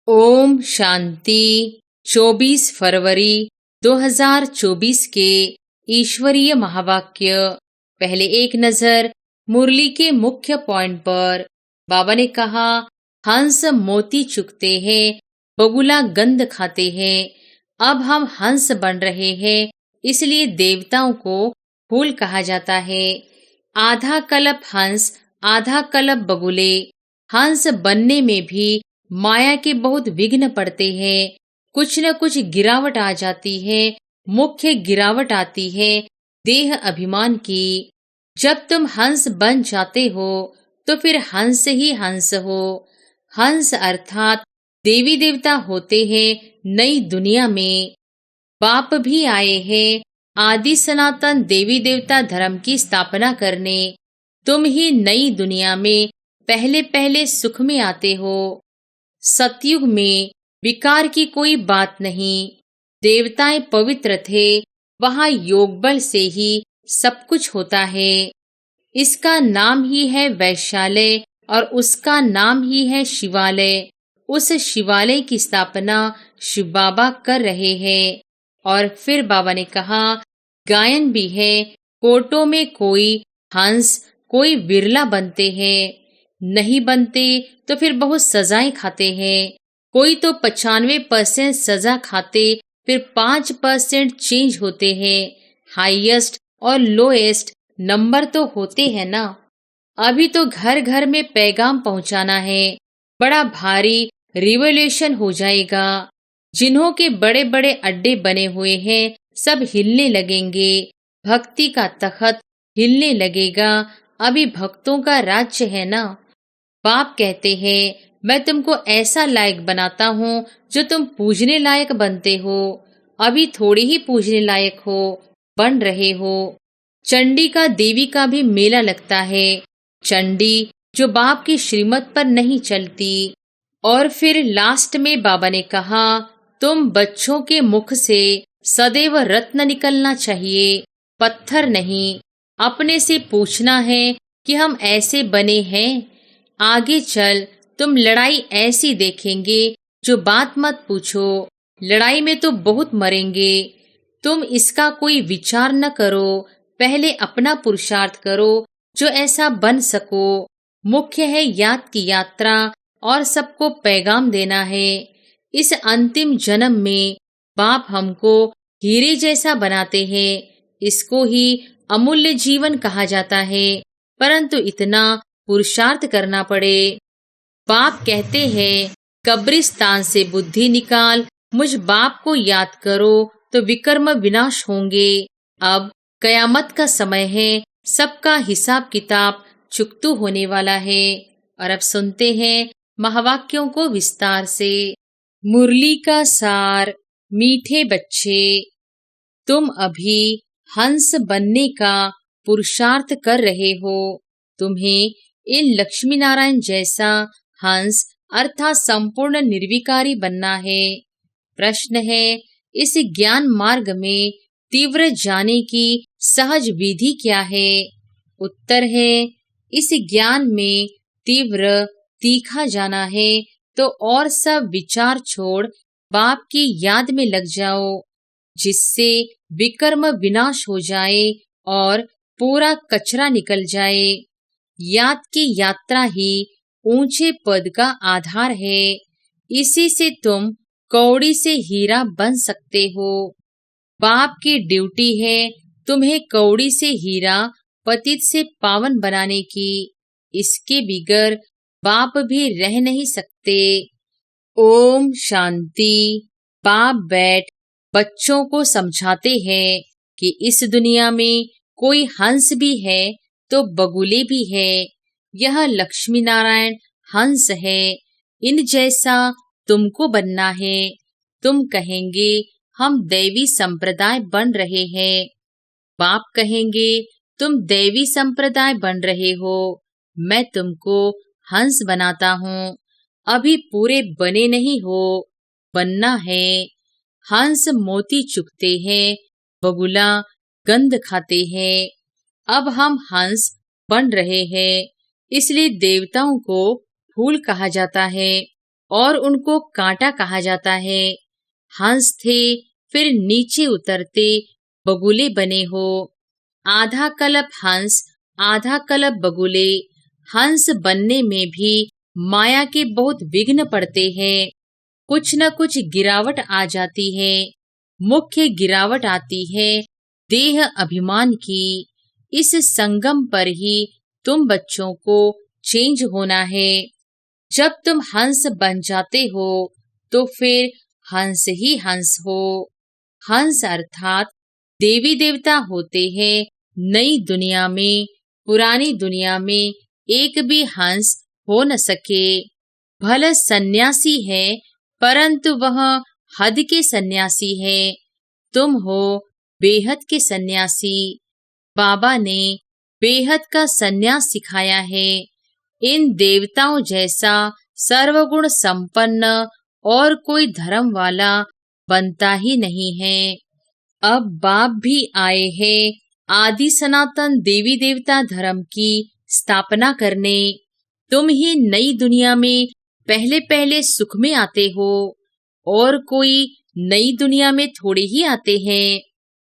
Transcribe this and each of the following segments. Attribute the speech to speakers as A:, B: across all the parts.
A: ओम शांति। 24 फरवरी 2024 के ईश्वरीय महावाक्य। पहले एक नजर मुरली के मुख्य पॉइंट पर। बाबा ने कहा, हंस मोती चुगते हैं, बगुला गंध खाते हैं। अब हम हंस बन रहे हैं, इसलिए देवताओं को फूल कहा जाता है। आधा कल्प हंस, आधा कल्प बगुले। हंस बनने में भी माया के बहुत विघ्न पड़ते हैं। कुछ न कुछ गिरावट आ जाती है। मुख्य गिरावट आती है देह अभिमान की। जब तुम हंस बन जाते हो तो फिर हंस ही हंस हो। हंस अर्थात देवी देवता होते हैं नई दुनिया में। बाप भी आए हैं आदि सनातन देवी देवता धर्म की स्थापना करने। तुम ही नई दुनिया में पहले पहले सुख में आते हो। सतयुग में विकार की कोई बात नहीं। देवताएं पवित्र थे, वहां योग बल से ही सब कुछ होता है। इसका नाम ही है वैशालय और उसका नाम ही है शिवालय। उस शिवालय की स्थापना शिव बाबा कर रहे हैं। और फिर बाबा ने कहा, गायन भी है, कोटों में कोई हंस, कोई विरला बनते हैं। नहीं बनते तो फिर बहुत सजाएं खाते हैं। कोई तो 95% सजा खाते, फिर 5% चेंज होते हैं। हाईएस्ट और लोएस्ट नंबर तो होते हैं ना। अभी तो घर घर में पैगाम पहुंचाना है। बड़ा भारी रिवोल्यूशन हो जाएगा। जिन्हों के बड़े बड़े अड्डे बने हुए हैं सब हिलने लगेंगे। भक्ति का तख्त हिलने लगेगा। अभी भक्तों का राज्य है ना। बाप कहते हैं, मैं तुमको ऐसा लायक बनाता हूँ जो तुम पूजने लायक बनते हो। अभी थोड़ी ही पूजने लायक हो, बन रहे हो। चंडी का देवी का भी मेला लगता है। चंडी जो बाप की श्रीमत पर नहीं चलती। और फिर लास्ट में बाबा ने कहा, तुम बच्चों के मुख से सदैव रत्न निकलना चाहिए, पत्थर नहीं। अपने से पूछना है कि हम ऐसे बने हैं। आगे चल तुम लड़ाई ऐसी देखेंगे जो बात मत पूछो। लड़ाई में तो बहुत मरेंगे। तुम इसका कोई विचार न करो, पहले अपना पुरुषार्थ करो जो ऐसा बन सको। मुख्य है याद की यात्रा और सबको पैगाम देना है। इस अंतिम जन्म में बाप हमको हीरे जैसा बनाते हैं। इसको ही अमूल्य जीवन कहा जाता है, परंतु इतना पुरुषार्थ करना पड़े। बाप कहते हैं, कब्रिस्तान से बुद्धि निकाल, मुझ बाप को याद करो तो विकर्म विनाश होंगे। अब कयामत का समय है, सबका हिसाब किताब चुकतू होने वाला है। और अब सुनते हैं महावाक्यों को विस्तार से। मुरली का सार। मीठे बच्चे, तुम अभी हंस बनने का पुरुषार्थ कर रहे हो। तुम्हें इन लक्ष्मी नारायण जैसा हंस अर्थात संपूर्ण निर्विकारी बनना है। प्रश्न है, इस ज्ञान मार्ग में तीव्र जाने की सहज विधि क्या है? उत्तर है, इस ज्ञान में तीव्र तीखा जाना है तो और सब विचार छोड़ बाप की याद में लग जाओ, जिससे विकर्म विनाश हो जाए और पूरा कचरा निकल जाए। याद की यात्रा ही ऊंचे पद का आधार है। इसी से तुम कौड़ी से हीरा बन सकते हो। बाप की ड्यूटी है तुम्हें कौड़ी से हीरा, पतित से पावन बनाने की। इसके बिगर बाप भी रह नहीं सकते। ओम शांति। बाप बैठ बच्चों को समझाते हैं कि इस दुनिया में कोई हंस भी है तो बगुले भी है। यह लक्ष्मी नारायण हंस है। इन जैसा तुमको बनना है। तुम कहेंगे हम दैवी संप्रदाय बन रहे हैं। बाप कहेंगे तुम दैवी संप्रदाय बन रहे हो, मैं तुमको हंस बनाता हूँ। अभी पूरे बने नहीं हो, बनना है। हंस मोती चुगते हैं, बगुला गंध खाते हैं। अब हम हंस बन रहे हैं, इसलिए देवताओं को फूल कहा जाता है। और उनको कांटा कहा जाता है। हंस थे, फिर नीचे उतरते बगुले बने हो। आधा कल्प हंस, आधा कल्प बगुले। हंस बनने में भी माया के बहुत विघ्न पड़ते हैं। कुछ न कुछ गिरावट आ जाती है। मुख्य गिरावट आती है देह अभिमान की। इस संगम पर ही तुम बच्चों को चेंज होना है। जब तुम हंस बन जाते हो तो फिर हंस ही हंस हो। हंस अर्थात देवी देवता होते हैं नई दुनिया में। पुरानी दुनिया में एक भी हंस हो न सके। भले सन्यासी है, परंतु वह हद के सन्यासी है। तुम हो बेहद के सन्यासी। बाबा ने बेहद का सन्यास सिखाया है। इन देवताओं जैसा सर्वगुण संपन्न और कोई धर्म वाला बनता ही नहीं है। अब बाप भी आए हैं आदि सनातन देवी देवता धर्म की स्थापना करने। तुम ही नई दुनिया में पहले पहले सुख में आते हो, और कोई नई दुनिया में थोड़े ही आते हैं।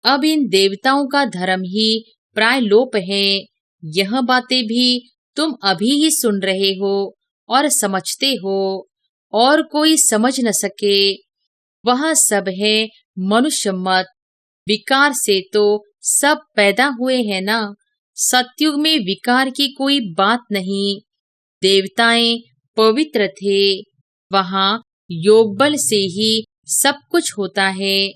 A: अब इन देवताओं का धर्म ही प्राय लोप है। यह बातें भी तुम अभी ही सुन रहे हो और समझते हो, और कोई समझ न सके। वह सब है मनुष्य मत। विकार से तो सब पैदा हुए हैं ना। सतयुग में विकार की कोई बात नहीं। देवताएं पवित्र थे। वहाँ योग बल से ही सब कुछ होता है।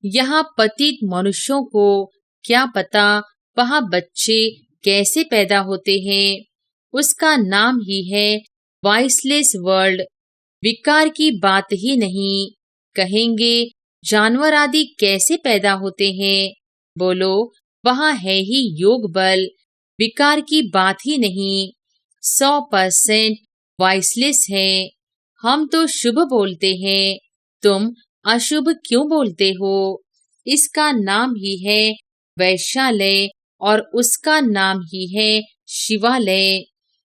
A: यहाँ पतित मनुष्यों को क्या पता वहाँ बच्चे कैसे पैदा होते हैं। उसका नाम ही है वॉइसलेस वर्ल्ड। विकार की बात ही नहीं। कहेंगे जानवर आदि कैसे पैदा होते हैं। बोलो, वहाँ है ही योग बल। विकार की बात ही नहीं। 100% वॉइसलेस है। हम तो शुभ बोलते हैं, तुम अशुभ क्यों बोलते हो। इसका नाम ही है वैश्यालय, और उसका नाम ही है शिवालय।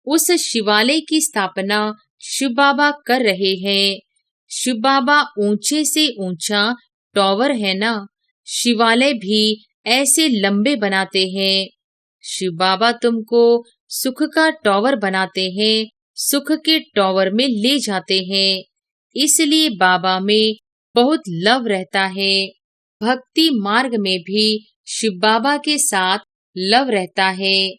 A: उस शिवालय की स्थापना शिव बाबा कर रहे हैं। शिव बाबा ऊंचे से ऊंचा टॉवर है ना। शिवालय भी ऐसे लंबे बनाते हैं। शिव बाबा तुमको सुख का टॉवर बनाते हैं, सुख के टॉवर में ले जाते हैं। इसलिए बाबा में बहुत लव रहता है। भक्ति मार्ग में भी शिव बाबा के साथ लव रहता है।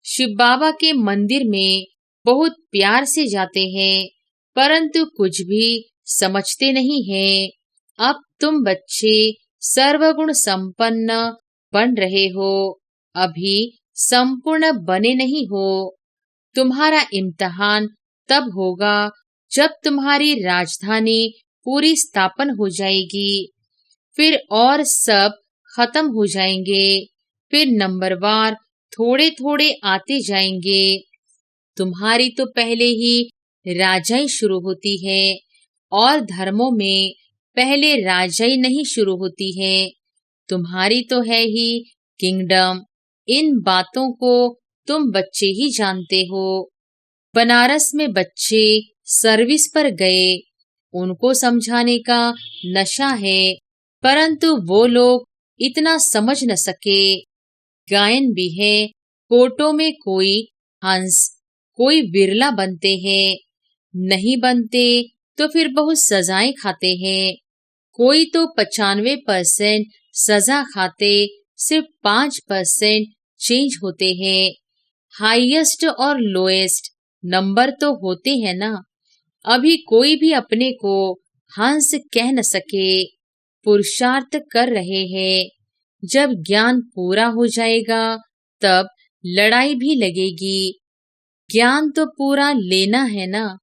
A: शिव बाबा के मंदिर में बहुत प्यार से जाते हैं, परंतु कुछ भी समझते नहीं हैं। अब तुम बच्चे सर्वगुण संपन्न बन रहे हो, अभी संपूर्ण बने नहीं हो। तुम्हारा इम्तिहान तब होगा जब तुम्हारी राजधानी पूरी स्थापन हो जाएगी। फिर और सब खत्म हो जाएंगे। फिर नंबरवार थोड़े थोड़े आते जाएंगे। तुम्हारी तो पहले ही राजाई शुरू होती है, और धर्मों में पहले राजाई नहीं शुरू होती है। तुम्हारी तो है ही किंगडम। इन बातों को तुम बच्चे ही जानते हो। बनारस में बच्चे सर्विस पर गए, उनको समझाने का नशा है, परंतु वो लोग इतना समझ न सके। गायन भी है, कोर्टों में कोई हंस, कोई विरला बनते हैं। नहीं बनते तो फिर बहुत सजाएं खाते हैं। कोई तो 95% सजा खाते, सिर्फ 5% चेंज होते हैं। हाईएस्ट और लोएस्ट नंबर तो होते हैं ना। अभी कोई भी अपने को हंस कह न सके। पुरुषार्थ कर रहे हैं। जब ज्ञान पूरा हो जाएगा तब लड़ाई भी लगेगी। ज्ञान तो पूरा लेना है ना,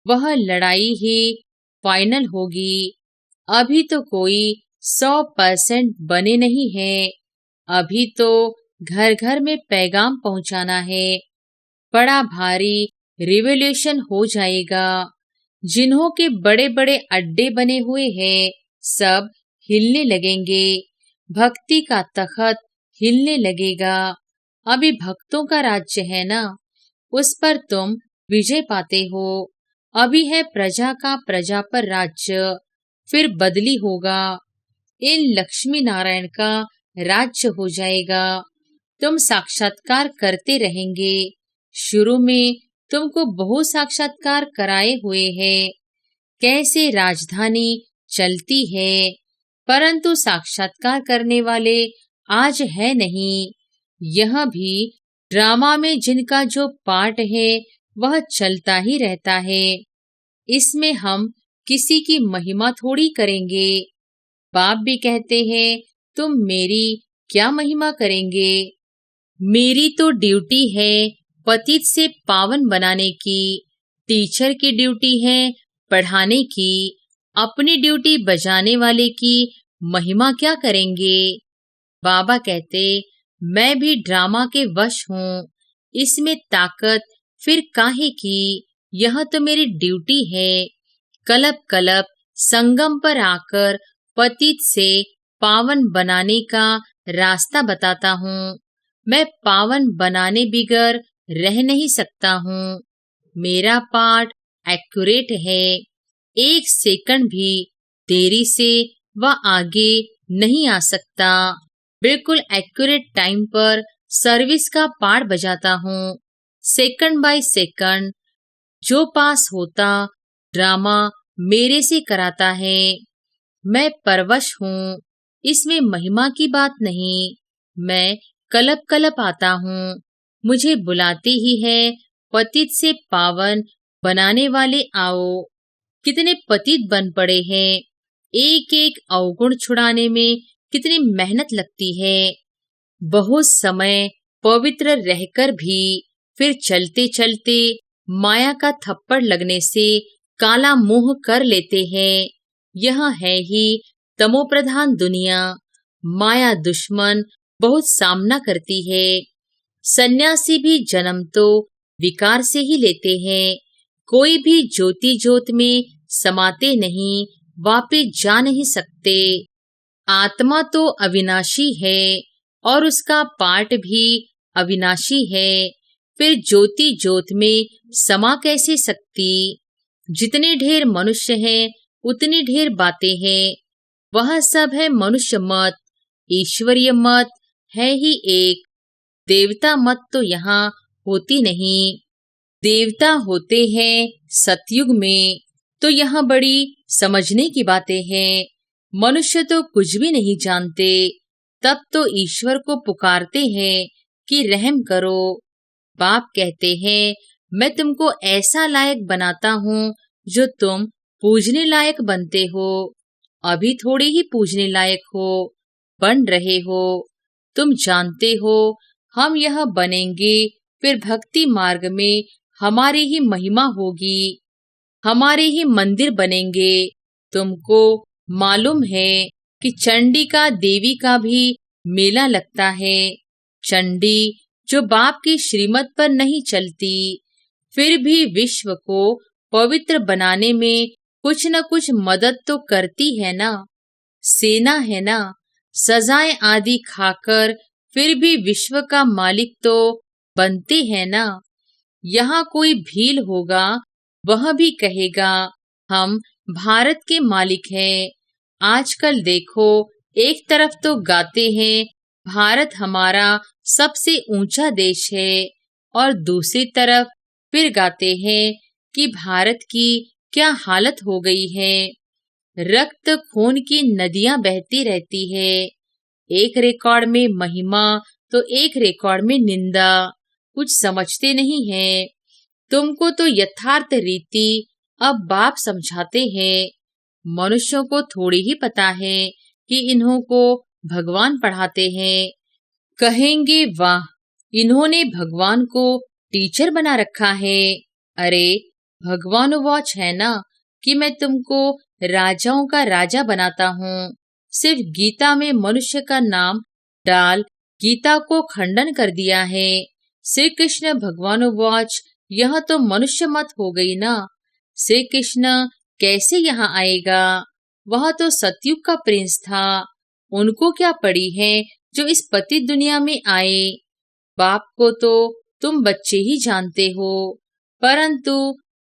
A: वह लड़ाई ही फाइनल होगी। अभी तो कोई 100% बने नहीं है। अभी तो घर घर में पैगाम पहुंचाना है। बड़ा भारी रिवोल्यूशन हो जाएगा। जिन्हों के बड़े बड़े अड्डे बने हुए हैं सब हिलने लगेंगे। भक्ति का तख्त हिलने लगेगा। अभी भक्तों का राज्य है ना, उस पर तुम विजय पाते हो। अभी है प्रजा का प्रजा पर राज्य, फिर बदली होगा, इन लक्ष्मी नारायण का राज्य हो जाएगा। तुम साक्षात्कार करते रहेंगे। शुरू में तुमको बहुत साक्षात्कार कराए हुए हैं, कैसे राजधानी चलती है, परंतु साक्षात्कार करने वाले आज है नहीं। यह भी ड्रामा में जिनका जो पार्ट है वह चलता ही रहता है। इसमें हम किसी की महिमा थोड़ी करेंगे। बाप भी कहते हैं, तुम मेरी क्या महिमा करेंगे? मेरी तो ड्यूटी है पतित से पावन बनाने की, टीचर की ड्यूटी है पढ़ाने की। अपनी ड्यूटी बजाने वाले की महिमा क्या करेंगे? बाबा कहते, मैं भी ड्रामा के वश हूँ, इसमें ताकत फिर काहे की? यह तो मेरी ड्यूटी है। कलप कलप संगम पर आकर पतित से पावन बनाने का रास्ता बताता हूँ। मैं पावन बनाने बिगर रह नहीं सकता हूँ। मेरा पार्ट एक्यूरेट है। 1 सेकंड भी देरी से वह आगे नहीं आ सकता। बिल्कुल एक्यूरेट टाइम पर सर्विस का पार्ट बजाता हूँ। सेकंड बाय सेकंड जो पास होता ड्रामा मेरे से कराता है। मैं परवश हूँ, इसमें महिमा की बात नहीं। मैं कलप कलप आता हूँ, मुझे बुलाते ही है पतित से पावन बनाने वाले आओ। कितने पतित बन पड़े हैं। एक एक अवगुण छुड़ाने में कितनी मेहनत लगती है। बहुत समय पवित्र रहकर भी फिर चलते चलते माया का थप्पड़ लगने से काला मुंह कर लेते हैं। यह है ही तमोप्रधान दुनिया। माया दुश्मन बहुत सामना करती है। सन्यासी भी जन्म तो विकार से ही लेते हैं। कोई भी ज्योति ज्योत में समाते नहीं, वापिस जा नहीं सकते। आत्मा तो अविनाशी है और उसका पार्ट भी अविनाशी है। फिर ज्योति ज्योत में समा कैसे सकती? जितने ढेर मनुष्य हैं उतनी ढेर बातें हैं। वह सब है मनुष्य मत, ईश्वरीय मत है ही एक। देवता मत तो यहाँ होती नहीं। देवता होते हैं सतयुग में, तो यहाँ बड़ी समझने की बातें हैं। मनुष्य तो कुछ भी नहीं जानते, तब तो ईश्वर को पुकारते हैं कि रहम करो। बाप कहते हैं, मैं तुमको ऐसा लायक बनाता हूँ जो तुम पूजने लायक बनते हो। अभी थोड़े ही पूजने लायक हो, बन रहे हो। तुम जानते हो हम यह बनेंगे, फिर भक्ति मार्ग में हमारी ही महिमा होगी, हमारे ही मंदिर बनेंगे। तुमको मालूम है कि चंडी का देवी का भी मेला लगता है। चंडी जो बाप की श्रीमत पर नहीं चलती, फिर भी विश्व को पवित्र बनाने में कुछ न कुछ मदद तो करती है ना। सेना है ना। सजाएं आदि खाकर फिर भी विश्व का मालिक तो बनते हैं ना। यहाँ कोई भील होगा, वह भी कहेगा हम भारत के मालिक हैं। आजकल देखो, एक तरफ तो गाते हैं भारत हमारा सबसे ऊंचा देश है, और दूसरी तरफ फिर गाते हैं कि भारत की क्या हालत हो गई है। रक्त खून की नदियां बहती रहती है। एक रिकॉर्ड में महिमा तो एक रिकॉर्ड में निंदा। कुछ समझते नहीं है। तुमको तो यथार्थ रीति अब बाप समझाते हैं। मनुष्यों को थोड़ी ही पता है कि इन्हों को भगवान पढ़ाते हैं। कहेंगे वाह, इन्होंने भगवान को टीचर बना रखा है। अरे भगवान वॉच है ना कि मैं तुमको राजाओं का राजा बनाता हूँ। सिर्फ गीता में मनुष्य का नाम डाल गीता को खंडन कर दिया है। श्री कृष्ण भगवान वॉच, यह तो मनुष्य मत हो गई ना। श्री कृष्ण कैसे यहाँ आएगा? वह तो सतयुग का प्रिंस था। उनको क्या पड़ी है जो इस पतित दुनिया में आए? बाप को तो तुम बच्चे ही जानते हो, परंतु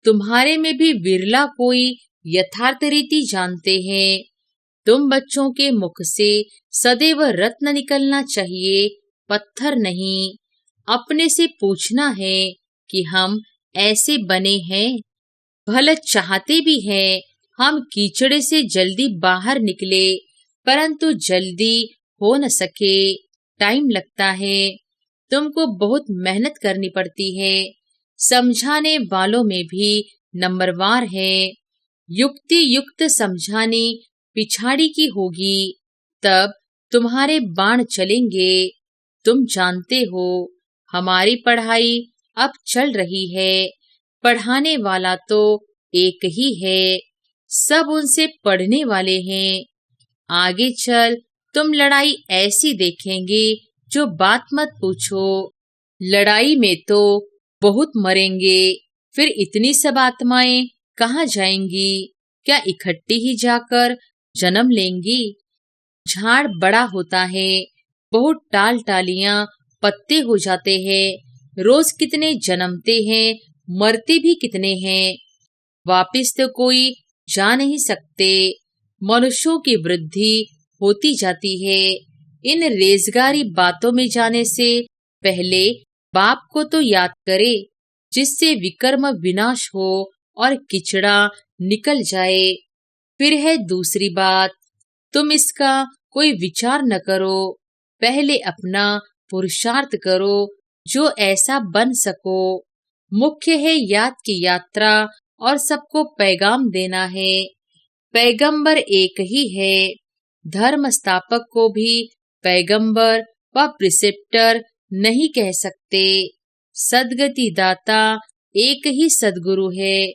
A: तुम्हारे में भी विरला कोई यथार्थ रीति जानते हैं। तुम बच्चों के मुख से सदैव रत्न निकलना चाहिए, पत्थर नहीं। अपने से पूछना है कि हम ऐसे बने हैं। भला चाहते भी हैं हम कीचड़े से जल्दी बाहर निकले, परंतु जल्दी हो न सके, टाइम लगता है। तुमको बहुत मेहनत करनी पड़ती है। समझाने वालों में भी नंबरवार है। युक्ति युक्त समझाने पिछाड़ी की होगी, तब तुम्हारे बाण चलेंगे। तुम जानते हो हमारी पढ़ाई अब चल रही है। पढ़ाने वाला तो एक ही है, सब उनसे पढ़ने वाले हैं। आगे चल तुम लड़ाई ऐसी देखेंगे जो बात मत पूछो। लड़ाई में तो बहुत मरेंगे, फिर इतनी सब आत्माएं कहाँ जाएंगी? क्या इकट्ठी ही जाकर जन्म लेंगी? झाड़ बड़ा होता है, बहुत टाल टालियां पत्ते हो जाते हैं। रोज कितने जन्मते हैं, मरते भी कितने हैं। वापिस तो कोई जा नहीं सकते। मनुष्यों की वृद्धि होती जाती है। इन रेजगारी बातों में जाने से पहले बाप को तो याद करे, जिससे विकर्म विनाश हो और किचड़ा निकल जाए। फिर है दूसरी बात, तुम इसका कोई विचार न करो। पहले अपना पुरुषार्थ करो जो ऐसा बन सको। मुख्य है याद की यात्रा और सबको पैगाम देना है। पैगंबर एक ही है। धर्म स्थापक को भी पैगंबर व प्रिसेप्टर नहीं कह सकते। सदगति दाता एक ही सदगुरु है।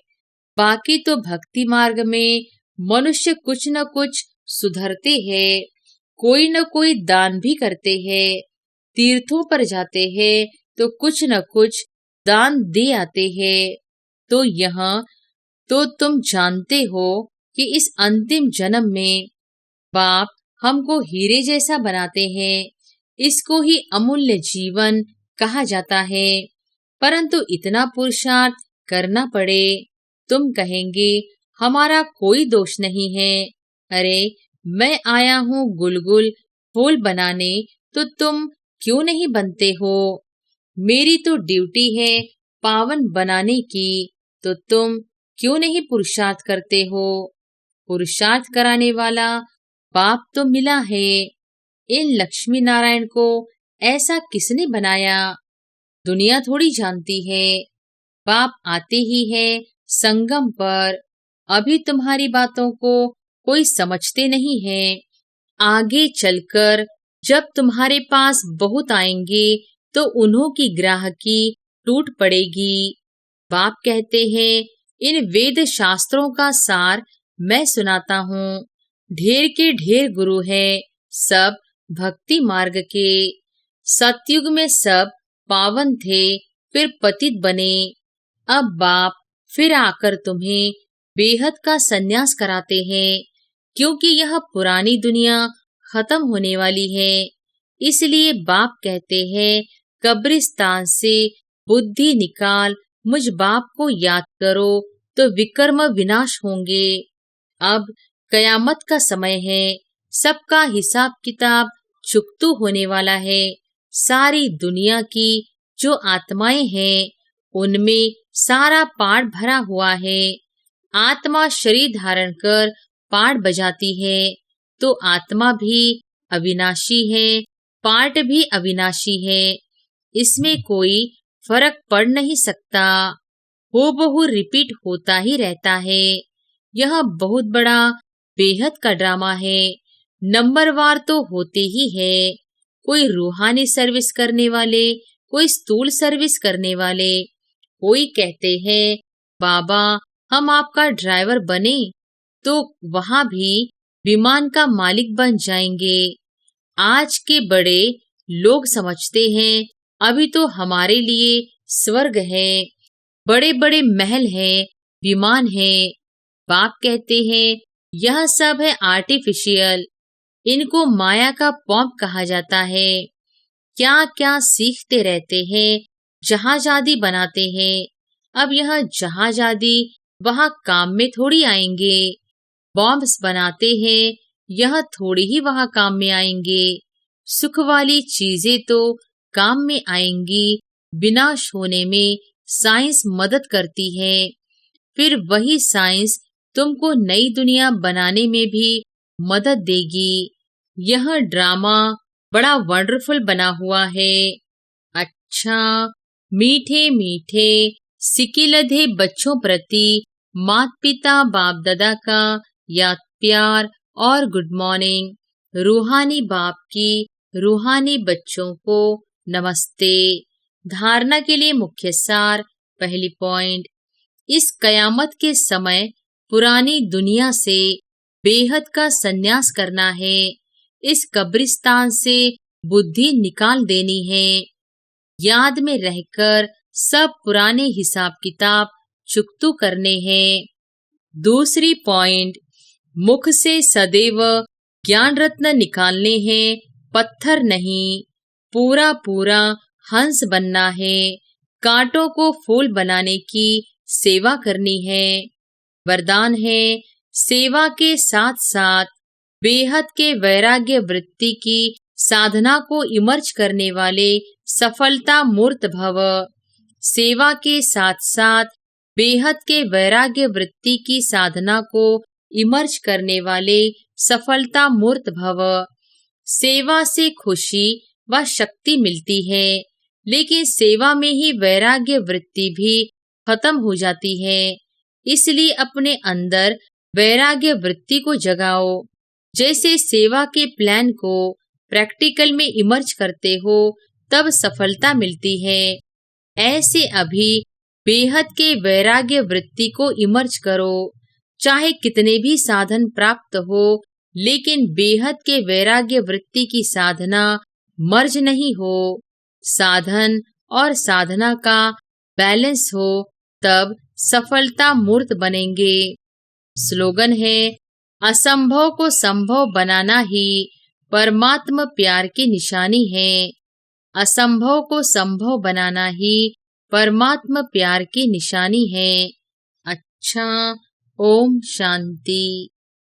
A: बाकी तो भक्ति मार्ग में मनुष्य कुछ न कुछ सुधरते हैं, कोई न कोई दान भी करते हैं। तीर्थों पर जाते हैं तो कुछ न कुछ दान दे आते हैं। तो यहाँ तो तुम जानते हो कि इस अंतिम जन्म में बाप हमको हीरे जैसा बनाते हैं। इसको ही अमूल्य जीवन कहा जाता है। परंतु इतना पुरुषार्थ करना पड़े। तुम कहेंगे हमारा कोई दोष नहीं है। अरे मैं आया हूँ गुलगुल फूल बनाने, तो तुम क्यों नहीं बनते हो? मेरी तो ड्यूटी है पावन बनाने की, तो तुम क्यों नहीं पुरुषार्थ करते हो? पुरुषार्थ कराने वाला बाप तो मिला है। इन लक्ष्मी नारायण को ऐसा किसने बनाया? दुनिया थोड़ी जानती है। बाप आते ही है संगम पर। अभी तुम्हारी बातों को कोई समझते नहीं है। आगे चलकर जब तुम्हारे पास बहुत आएंगे तो उन्हों की ग्राहकी टूट पड़ेगी। बाप कहते हैं इन वेद शास्त्रों का सार मैं सुनाता हूँ। ढेर के ढेर गुरु है, सब भक्ति मार्ग के। सतयुग में सब पावन थे, फिर पतित बने। अब बाप फिर आकर तुम्हें बेहद का सन्यास कराते हैं, क्योंकि यह पुरानी दुनिया खत्म होने वाली है। इसलिए बाप कहते हैं कब्रिस्तान से बुद्धि निकाल, मुझ बाप को याद करो तो विकर्म विनाश होंगे। अब कयामत का समय है, सबका हिसाब किताब चुकतू होने वाला है। सारी दुनिया की जो आत्माएं हैं उनमें सारा पाठ भरा हुआ है। आत्मा शरीर धारण कर पाठ बजाती है, तो आत्मा भी अविनाशी है, पाठ भी अविनाशी है। इसमें कोई फर्क पड़ नहीं सकता। हूबहू रिपीट होता ही रहता है। यह बहुत बड़ा बेहद का ड्रामा है। नंबरवार तो होते ही है। कोई रूहानी सर्विस करने वाले, कोई स्थूल सर्विस करने वाले। कोई कहते हैं बाबा हम आपका ड्राइवर बने तो वहां भी विमान का मालिक बन जाएंगे। आज के बड़े लोग समझते हैं अभी तो हमारे लिए स्वर्ग है, बड़े बड़े महल हैं, विमान हैं। बाप कहते हैं यह सब है आर्टिफिशियल। इनको माया का पॉम्प कहा जाता है। क्या क्या सीखते रहते हैं, जहाज आदि बनाते हैं। अब यह जहाज आदि वहाँ काम में थोड़ी आएंगे। बॉम्ब्स बनाते हैं, यह थोड़ी ही वहाँ काम में आएंगे। सुख वाली चीजें तो काम में आएंगी, विनाश होने में साइंस मदद करती है। फिर वही साइंस तुमको नई दुनिया बनाने में भी मदद देगी। यह ड्रामा बड़ा वंडरफुल बना हुआ है। अच्छा, मीठे मीठे सिकिलधे बच्चों प्रति माता पिता बाप दादा का याद प्यार और गुड मॉर्निंग। रूहानी बाप की रूहानी बच्चों को नमस्ते। धारणा के लिए मुख्य सार। पहली पॉइंट, इस कयामत के समय पुरानी दुनिया से बेहद का संन्यास करना है। इस कब्रिस्तान से बुद्धि निकाल देनी है। याद में रहकर सब पुराने हिसाब किताब चुकतू करने हैं। दूसरी पॉइंट, मुख से सदैव ज्ञान रत्न निकालने हैं, पत्थर नहीं। पूरा पूरा हंस बनना है। कांटों को फूल बनाने की सेवा करनी है। वरदान है, सेवा के साथ साथ बेहद के वैराग्य वृत्ति की साधना को इमर्ज करने वाले सफलता मूर्त भव। सेवा के साथ साथ बेहद के वैराग्य वृत्ति की साधना को इमर्ज करने वाले सफलता मूर्त भव। सेवा से खुशी व शक्ति मिलती है, लेकिन सेवा में ही वैराग्य वृत्ति भी खत्म हो जाती है। इसलिए अपने अंदर वैराग्य वृत्ति को जगाओ। जैसे सेवा के प्लान को प्रैक्टिकल में इमर्ज करते हो, तब सफलता मिलती है। ऐसे अभी बेहद के वैराग्य वृत्ति को इमर्ज करो। चाहे कितने भी साधन प्राप्त हो, लेकिन बेहद के वैराग्य वृत्ति की साधना मर्ज नहीं हो। साधन और साधना का बैलेंस हो, तब सफलता मूर्त बनेंगे। स्लोगन है, असंभव को संभव बनाना ही परमात्मा प्यार की निशानी है। असंभव को संभव बनाना ही परमात्मा प्यार की निशानी है। अच्छा, ओम शांति।